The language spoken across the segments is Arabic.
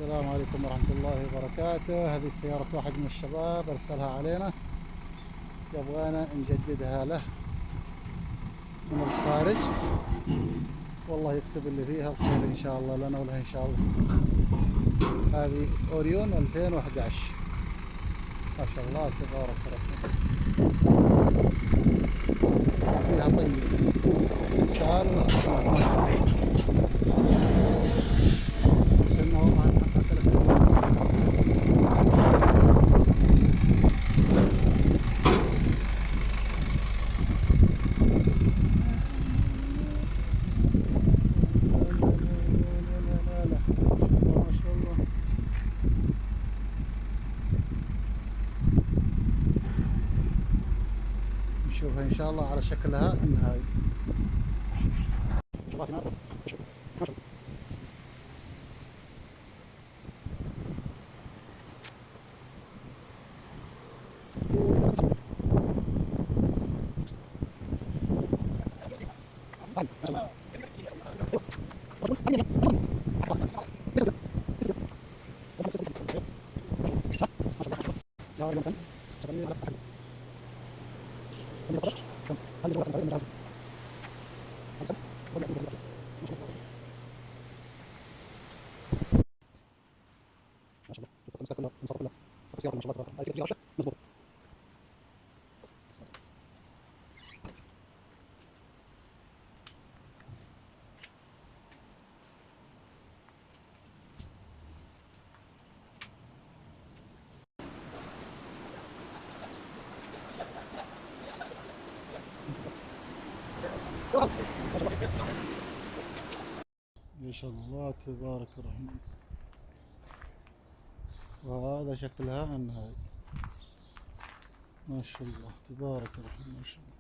السلام عليكم ورحمة الله وبركاته. هذه سيارة واحد من الشباب أرسلها علينا، يبغانا نجددها له من الخارج. والله يكتب اللي فيها الخير إن شاء الله لنا ولها إن شاء الله. هذه أوريون 2011 ما شاء الله تبارك الرحمن. فيها طيب سالم استقرار ما شاء الله. سنة والله نشوفها ان شاء الله على شكلها النهائي. ما شاء الله تبارك الرحمن. وهذا شكلها النهائي ما شاء الله تبارك الرحمن ما شاء الله.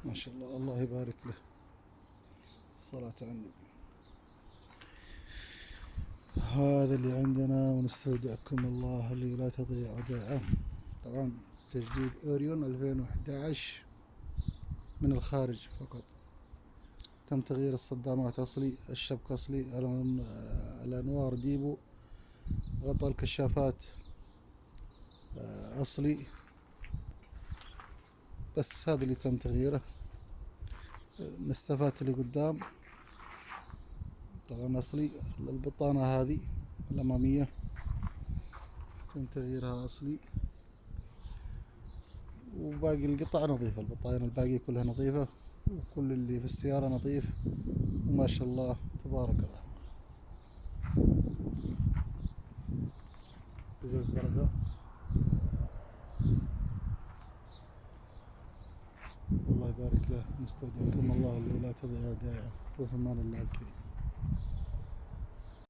ما شاء الله الله يبارك له. الصلاة على النبي. هذا اللي عندنا ونستودعكم الله اللي لا تضيع ودائعه. طبعا تجديد أوريون 2011 من الخارج فقط. تم تغيير الصدامات أصلي، الشبك أصلي، الأنوار ديبو، غطاء الكشافات أصلي، بس هذا اللي تم تغييره. النستفات اللي قدام طبعا أصلي. البطانة هذه الأمامية تم تغييرها أصلي، وباقي القطع نظيفة. البطاين الباقية كلها نظيفة، وكل اللي في السيارة نظيف وما شاء الله تبارك الرحمن. ازاز بركة. الله يبارك له. نستودعكم الله اللي لا تضيع ودائعه، وفي امان الله الكريم.